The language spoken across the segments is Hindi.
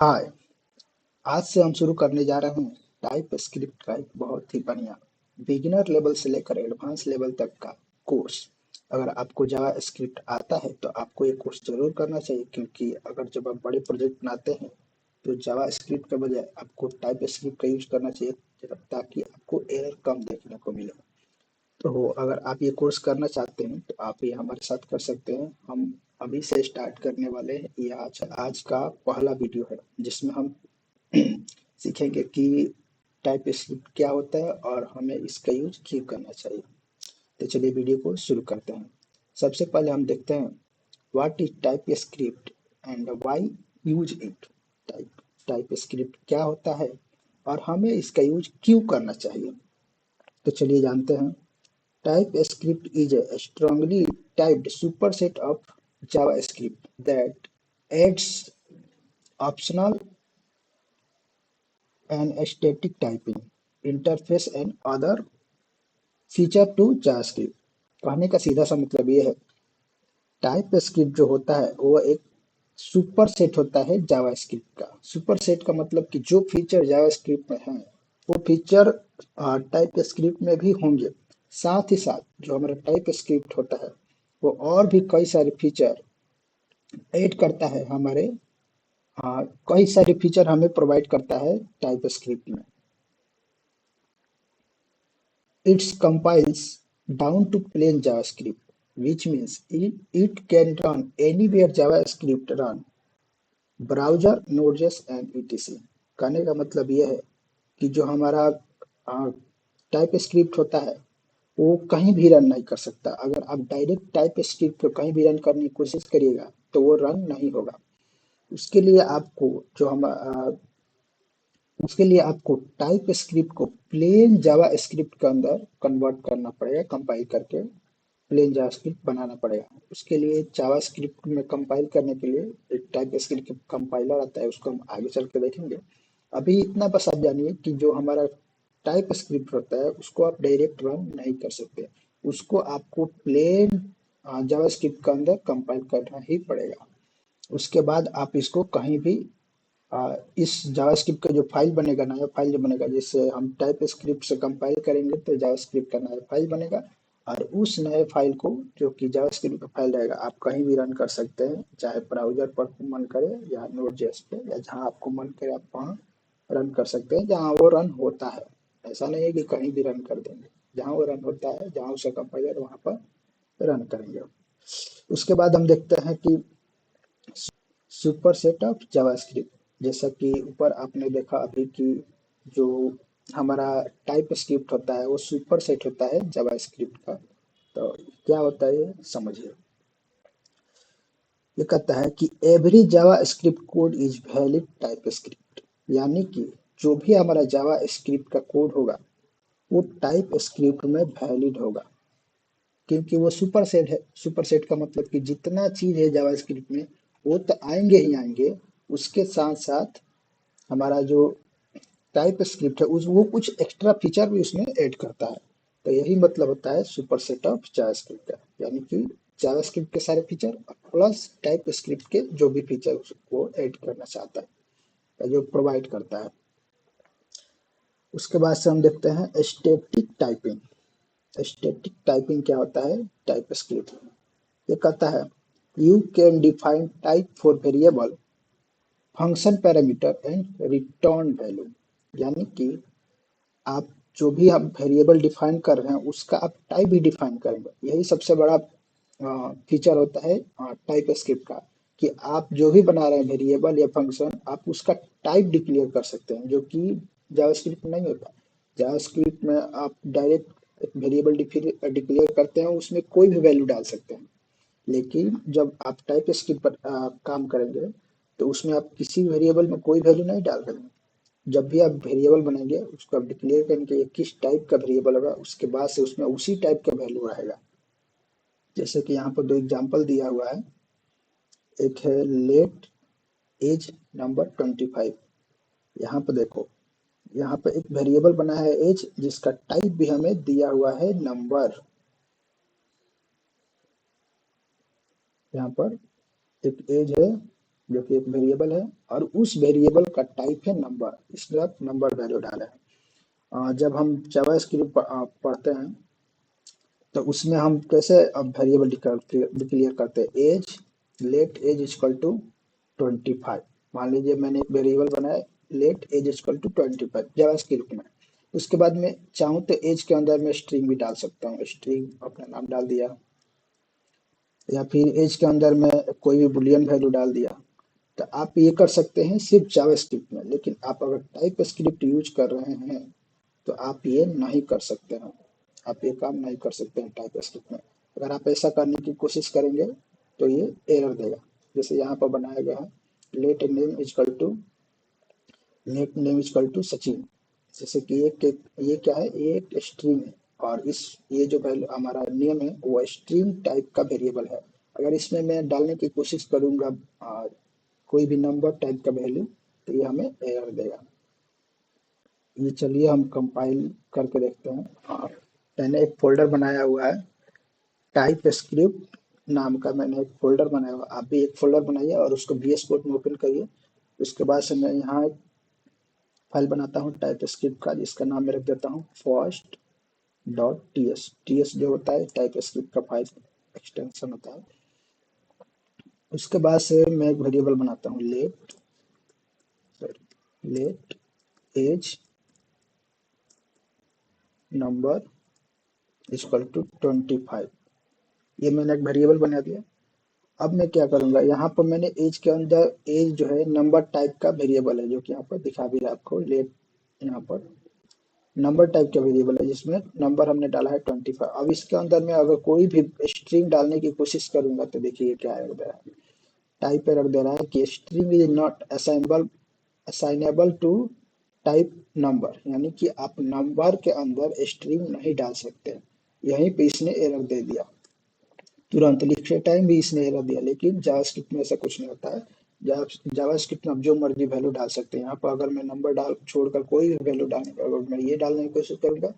हाय। आज से हम शुरू करने जा रहे हैं टाइप स्क्रिप्ट का एक बहुत ही बढ़िया बिगिनर लेवल से लेकर एडवांस लेवल तक का कोर्स। अगर आपको जावा स्क्रिप्ट आता है तो आपको ये कोर्स जरूर करना चाहिए, क्योंकि अगर जब आप बड़े प्रोजेक्ट बनाते हैं तो जावा स्क्रिप्ट के बजाय आपको टाइप स्क्रिप्ट का यूज करना चाहिए, ताकि आपको एरर कम देखने को मिले। तो अगर आप ये कोर्स करना चाहते हैं तो आप ये हमारे साथ कर सकते हैं। हम अभी से स्टार्ट करने वाले हैं। ये आज का पहला वीडियो है जिसमें हम सीखेंगे कि टाइप स्क्रिप्ट क्या होता है और हमें इसका यूज क्यों करना चाहिए। तो चलिए वीडियो को शुरू करते हैं। सबसे पहले हम देखते हैं what is type script and why use it. Type type script क्या होता है और हमें इसका यूज क्यों करना चाहिए। तो चलिए जानते हैं। TypeScript is a strongly typed superset of JavaScript that adds optional and static typing, interface and other feature to JavaScript। कहने का सीधा सा मतलब ये है, टाइप स्क्रिप्ट जो होता है वो एक सुपर सेट होता है जावास्क्रिप्ट का। सुपर सेट का मतलब कि जो फीचर जावास्क्रिप्ट में हैं वो फीचर टाइप स्क्रिप्ट में भी होंगे। साथ ही साथ जो हमारा टाइप स्क्रिप्ट होता है वो और भी कई सारे फीचर ऐड करता है हमारे। कई सारे फीचर हमें प्रोवाइड करता है टाइप स्क्रिप्ट में। It compiles down to plain JavaScript, which means it can run anywhere JavaScript run, browser, Node JS and ETC. कहने का मतलब ये है कि जो हमारा टाइप स्क्रिप्ट होता है वो कहीं भी रन नहीं कर सकता। अगर आप डायरेक्ट टाइप स्क्रिप्ट को कहीं भी रन करने की कोशिश करिएगा तो वो रन नहीं होगा। उसके लिए आपको जो हम उसके लिए आपको टाइप स्क्रिप्ट को प्लेन जावा स्क्रिप्ट के अंदर कन्वर्ट करना पड़ेगा, कंपाइल करके प्लेन जावा स्क्रिप्ट बनाना पड़ेगा। उसके लिए जावा स्क्रिप्ट में कंपाइल करने के लिए एक टाइप स्क्रिप्ट कंपाइलर आता है, उसको हम आगे चल के देखेंगे। अभी इतना बस आप जानिए कि जो हमारा टाइप स्क्रिप्ट होता है उसको आप डायरेक्ट रन नहीं कर सकते। उसको आपको प्लेन जावा स्क्रिप्ट के अंदर कंपाइल करना ही पड़ेगा। उसके बाद आप इसको कहीं भी इस जावास्क्रिप्ट का जो फाइल बनेगा, नया फाइल जो बनेगा, जिससे हम टाइप स्क्रिप्ट से कंपाइल करेंगे तो जावास्क्रिप्ट का नया फाइल बनेगा। और उस नए फाइल को, जो कि जावास्क्रिप्ट का फाइल रहेगा, आप कहीं भी रन कर सकते हैं, चाहे ब्राउजर पर मन करे या नोड.जेएस पे, या जहां आपको मन करे आप वहां रन कर सकते हैं जहां वो रन होता है। ऐसा नहीं है कि कहीं भी रन कर देंगे, जहां वो रन होता है, जहां उसका कंपाइलर वहां पर रन करेंगे। उसके बाद हम देखते हैं कि सुपरसेट ऑफ जावास्क्रिप्ट। जैसा कि ऊपर आपने देखा अभी कि जो हमारा टाइप स्क्रिप्ट होता है वो सुपरसेट होता है जावास्क्रिप्ट का। तो क्या होता है ये समझिए। ये कहता है कि every Java script code is valid type script, यानी कि जो भी हमारा जावा स्क्रिप्ट का कोड होगा वो टाइप स्क्रिप्ट में वैलिड होगा, क्योंकि वो सुपर सेट है। सुपर सेट का मतलब कि जितना चीज है जावास्क्रिप्ट में वो तो आएंगे ही आएंगे, उसके साथ साथ हमारा जो टाइप स्क्रिप्ट है उस वो कुछ एक्स्ट्रा फीचर भी उसमें ऐड करता है। तो यही मतलब होता है सुपर सेट ऑफ जावास्क्रिप्ट का, यानी कि जावास्क्रिप्ट के सारे फीचर प्लस टाइप स्क्रिप्ट के जो भी फीचर वो ऐड करना चाहता है, जो प्रोवाइड करता है। उसके बाद से हम देखते हैं स्टैटिक टाइपिंग। स्टैटिक टाइपिंग क्या होता है टाइप स्क्रिप्ट में। ये कहता है you can define type for variable, function parameter and return value, यानी कि आप जो भी आप वेरिएबल डिफाइन कर रहे हैं उसका आप टाइप भी डिफाइन करेंगे। यही सबसे बड़ा फीचर होता है टाइप स्क्रिप्ट का, कि आप जो भी बना रहे हैं वेरिएबल या फंक्शन, आप उसका टाइप डिक्लेयर कर सकते हैं, जो कि जावास्क्रिप्ट में नहीं होता। जावास्क्रिप्ट में आप डायरेक्ट एक वेरिएबल डिक्लेयर करते हैं, उसमें कोई भी वैल्यू डाल सकते हैं। लेकिन जब आप टाइप स्क्रिप्ट पर काम करेंगे तो उसमें आप किसी वेरिएबल में कोई वैल्यू नहीं डाल देंगे। जब भी आप वेरिएबल बनाएंगे उसको आप डिक्लेयर करेंगे ये किस टाइप का वेरिएबल होगा, उसके बाद से उसमें उसी टाइप का वैल्यू रहेगा। जैसे कि यहाँ पर दो एग्जांपल दिया हुआ है। एक है लेट एज नंबर 25। यहाँ पर देखो, यहाँ पर एक वेरिएबल बना है एज, जिसका टाइप भी हमें दिया हुआ है नंबर। यहाँ पर एक एज है जो कि एक वेरिएबल है, और उस वेरिएबल का टाइप है नंबर, इसमें आप नंबर वैल्यू डालें। जब हम जावास्क्रिप्ट पढ़ते हैं तो उसमें हम कैसे अब वेरिएबल डिक्लेयर करते हैं, age, let age equal to 25। मान लीजिए मैंने एक वेरिएबल बनाया, let age equal to 25 JavaScript में। उसके बाद मैं चाहूँ तो एज के अंदर मैं स्ट्रिंग भी डाल सकता हूँ, स्ट्रिंग अपना नाम डाल दिया, या फिर एज के अंदर मैं कोई भी बुलियन वैल्यू डाल दिया। तो आप ये कर सकते हैं सिर्फ जावास्क्रिप्ट में, लेकिन आप अगर टाइप स्क्रिप्ट यूज कर रहे हैं तो आप ये नहीं कर सकते हैं, आप ये काम नहीं कर सकते हैं टाइप स्क्रिप्ट में। अगर आप ऐसा करने की कोशिश करेंगे तो ये एरर देगा। जैसे यहाँ पर बनाया गया है, let name equal to Sachin. जैसे कि ये क्या है, ये एक स्ट्रिंग है, और ये जो वैल्यू हमारा नेम है वो स्ट्रिंग टाइप का वेरिएबल है। अगर इसमें मैं डालने की कोशिश करूंगा कोई भी नंबर टाइप का वैल्यू, तो ये हमें एरर देगा। ये चलिए हम कंपाइल करके देखते हैं। मैंने एक फोल्डर बनाया हुआ है, टाइप स्क्रिप्ट नाम का मैंने एक फोल्डर बनाया हुआ, आप भी एक फोल्डर बनाइए और उसको VS कोड में ओपन करिए। उसके बाद से मैं यहाँ एक फाइल बनाता हूँ टाइप स्क्रिप्ट का, जिसका नाम मैं रख देता हूँ फर्स्ट डॉट ts जो होता है टाइप स्क्रिप्ट का फाइल एक्सटेंशन होता है। उसके बाद से मैं एक वेरिएबल बनाता हूँ, let age number equal to 25। ये मैंने एक वेरिएबल बना दिया। अब मैं क्या करूंगा, यहाँ पर मैंने एज के अंदर, एज जो है नंबर टाइप का वेरिएबल है, जो कि यहाँ पर दिखा भी रहा है आपको, लेट यहाँ पर नंबर टाइप का वेरिएबल है जिसमें नंबर हमने डाला है 25। अब इसके अंदर में अगर कोई भी स्ट्रिंग डालने की कोशिश करूंगा तो देखिए क्या एरर दे रहा है, टाइप एरर दे रहा है कि string is not assignable to type number, यानी कि आप नंबर के अंदर स्ट्रिंग नहीं डाल सकते। यहीं पे इसने एरर दे दिया, तुरंत लिखते टाइम भी इसने एरर दिया। लेकिन जावास्क्रिप्ट में ऐसा कुछ नहीं होता है। जावास्क्रिप्ट में आप जो मर्जी वैल्यू डाल सकते हैं। यहाँ पर अगर मैं नंबर डाल छोड़कर कोई भी वैल्यू डालने का, अगर मैं ये डालने की कोशिश करूंगा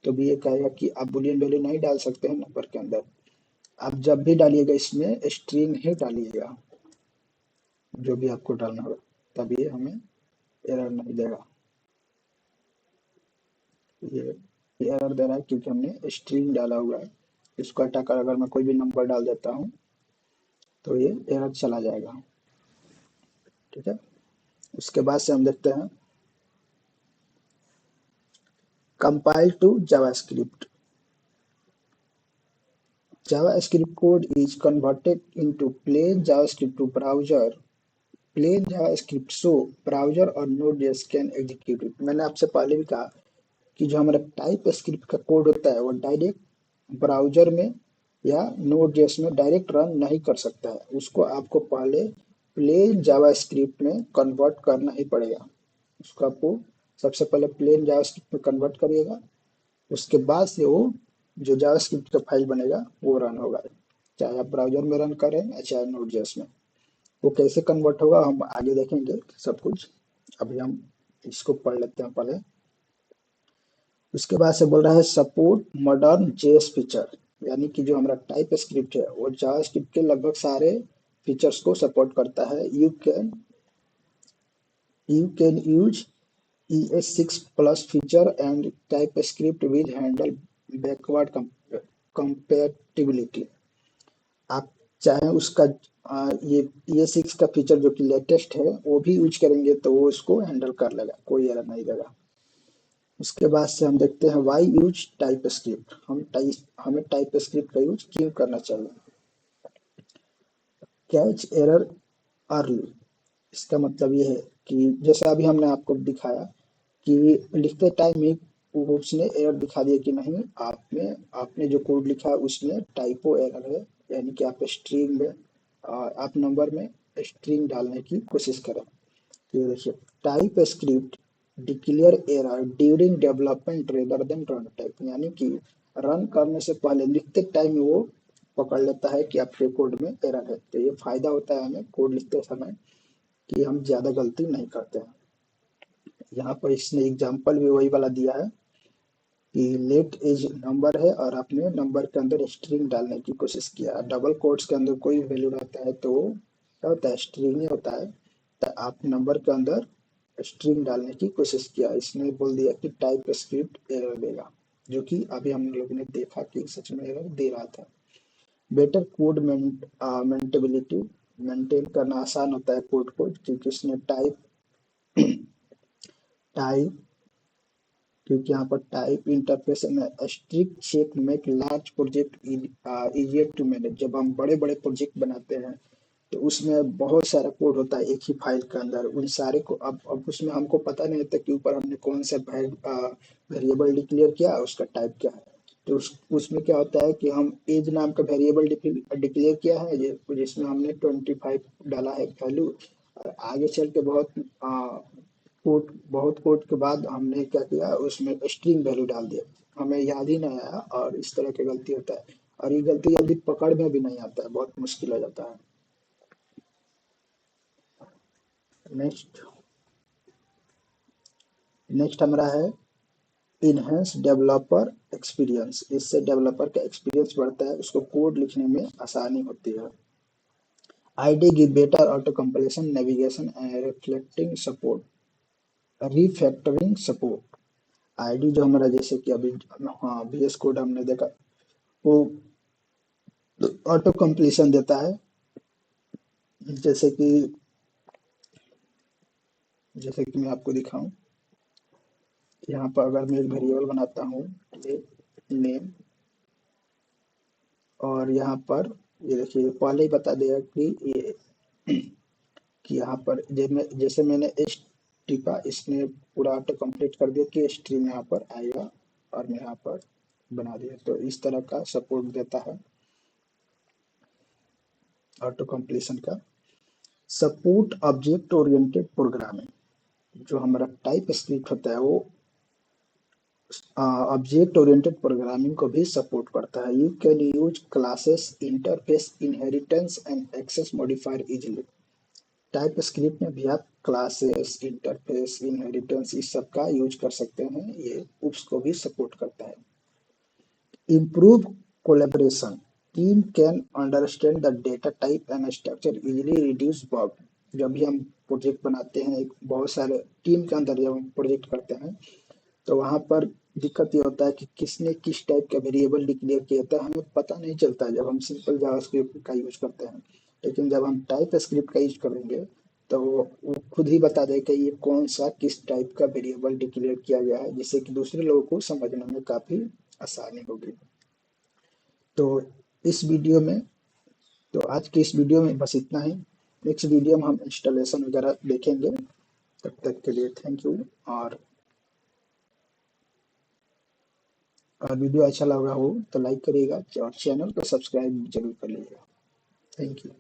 तो भी ये कहेगा कि आप बुलियन वैल्यू नहीं डाल सकते हैं नंबर के अंदर। आप जब भी डालिएगा इसमें स्ट्रिंग ही डालिएगा, जो भी आपको डालना होगा, तभी हमें एरर नहीं देगा। ये एरर दे रहा है क्योंकि हमने स्ट्रिंग डाला हुआ है। इसको हटाकर अगर मैं कोई भी नंबर डाल देता हूँ तो ये एरर चला जाएगा। ठीक है, उसके बाद से हम देखते हैं compile to JavaScript. JavaScript code is converted into plain JavaScript to browser. Plain JavaScript so browser और Node.js can execute it। मैंने आपसे पहले भी कहा कि जो हमारा टाइप स्क्रिप्ट का कोड होता है वो डायरेक्ट ब्राउजर में या Node.js में डायरेक्ट रन नहीं कर सकता है। उसको आपको पहले प्लेन जावास्क्रिप्ट में कन्वर्ट करना ही पड़ेगा। उसको आपको सबसे पहले प्लेन जावास्क्रिप्ट में कन्वर्ट करिएगा, उसके बाद से वो जो जावास्क्रिप्ट का फाइल बनेगा वो रन होगा, चाहे आप ब्राउजर में रन करें या चाहे नोड.जेएस में। वो कैसे कन्वर्ट होगा हम आगे देखेंगे सब कुछ। अभी हम इसको पढ़ लेते हैं पहले। उसके बाद से बोल रहा है सपोर्ट मॉडर्न जेएस फीचर, यानी कि जो हमारा टाइप स्क्रिप्ट है वो जावास्क्रिप्ट के लगभग सारे फीचर्स को सपोर्ट करता है। You can use ES6 plus feature and TypeScript will handle backward compatibility। आप चाहे उसका ये ES6 का फीचर जो कि लेटेस्ट है वो भी यूज करेंगे तो वो इसको हैंडल कर लेगा, कोई एरर नहीं देगा। उसके बाद से हम देखते हैं वाई यूज टाइप स्क्रिप्ट, हमें टाइप स्क्रिप्ट का यूज क्यों करना चाहिए। कैच एरर अर्ली, इसका मतलब ये है कि जैसे अभी हमने आपको दिखाया कि लिखते टाइम ही वो उसने एरर दिखा दिया कि नहीं, आपने जो कोड लिखा है उसमें टाइपो एरर है, यानी कि आप स्ट्रिंग में आप नंबर में स्ट्रिंग डालने की कोशिश करें। तो ये देखिए type script declare error during development rather than run type, यानी कि रन करने से पहले लिखते टाइम वो पकड़ लेता है कि आपके कोड में एरर है। तो ये फायदा होता है हमें कोड लिखते समय कि हम ज्यादा गलती नहीं करते हैं। यहाँ पर इसने एग्जाम्पल भी वही वाला दिया है कि लेट एज नंबर है और आपने नंबर के अंदर स्ट्रिंग डालने की कोशिश किया, डबल कोट्स के अंदर कोई वैल्यू रहता है तो क्या होता है, स्ट्रिंग ही होता है। तो आप नंबर के अंदर स्ट्रिंग डालने की कोशिश किया, इसने बोल दिया कि टाइप स्क्रिप्ट एरर देगा, जो कि अभी हम लोगों ने देखा कि सच में एरर दे रहा था। बेटर कोड मेंटेबिलिटी, मेंटेन करना आसान होता है कोड को, क्योंकि इसने टाइप टाइप क्योंकि यहाँ पर टाइप इंटरफेस में strict check make large project easier to manage. जब हम बड़े बड़े प्रोजेक्ट बनाते हैं तो उसमें बहुत सारा कोड होता है एक ही फाइल के अंदर, उन सारे को अब उसमें हमको पता नहीं होता कि ऊपर हमने कौन सा वेरिएबल डिक्लेयर किया, उसका टाइप क्या है। तो उसमें क्या होता है कि हम एज नाम का वेरिएबल डिक्लेयर किया है, जिसमें हमने 25 डाला है वैल्यू, और आगे चल के बहुत कोड के बाद हमने क्या किया, उसमें स्ट्रिंग वैल्यू डाल दिया, हमें याद ही नहीं आया, और इस तरह की गलती होता है। और ये गलती जल्दी पकड़ में भी नहीं आता है, बहुत मुश्किल हो जाता है। नेक्स्ट नेक्स्ट हमारा है इनहेंस डेवलपर एक्सपीरियंस। इससे डेवलपर का एक्सपीरियंस बढ़ता है, उसको कोड लिखने में आसानी होती है। ID give better auto completion navigation and reflecting support, refactoring support. ID जो हमारा, जैसे कि अभी हाँ VS कोड हमने देखा, वो ऑटो कंप्लीशन देता है। जैसे कि मैं आपको दिखाऊं, यहाँ पर अगर मैं एक वेरिएबल बनाता हूँ नेम, और यहाँ पर ये देखिए पहले ही बता देगा कि ये कि यहाँ पर जैसे मैंने एस टिपा, इसने पूरा ऑटो कंप्लीट कर दिया कि स्ट्रिंग यहाँ पर आएगा, और मैं यहाँ पर बना दिया। तो इस तरह का सपोर्ट देता है ऑटो कंप्लीशन का। सपोर्ट ऑब्जेक्ट ओरिएंटेड प्रोग्रामिंग, जो हमारा टाइप स्क्रिप्ट होता है वो ऑब्जेक्ट ओरिएंटेड प्रोग्रामिंग को भी सपोर्ट करता है। You can use classes interface inheritance and access modifier easily. TypeScript में भी आप क्लासेस इंटरफेस इनहेरिटेंस इस सब का यूज कर सकते हैं, ये उप्स को भी सपोर्ट करता है। Improve collaboration, team can understand the data type and structure easily reduce bug. जब भी हम प्रोजेक्ट बनाते हैं, एक बहुत सारे टीम के अंदर जब हम प्रोजेक्ट करते हैं, तो वहाँ पर दिक्कत ये होता है कि किसने किस टाइप का वेरिएबल डिक्लेयर किया था, हमें पता नहीं चलता है जब हम सिंपल जावास्क्रिप्ट का यूज करते हैं। लेकिन जब हम टाइप स्क्रिप्ट का यूज करेंगे, तो वो खुद ही बता देगा कि ये कौन सा किस टाइप का वेरिएबल डिक्लेयर किया गया है, जिससे कि दूसरे लोगों को समझने में काफी आसानी होगी। तो इस वीडियो में तो आज की इस वीडियो में बस इतना ही। नेक्स्ट वीडियो में हम इंस्टॉलेशन वगैरह देखेंगे। तब तक के लिए थैंक यू। और वीडियो अच्छा लगा हो तो लाइक करिएगा, और चैनल को सब्सक्राइब जरूर कर लीजिएगा। Thank you.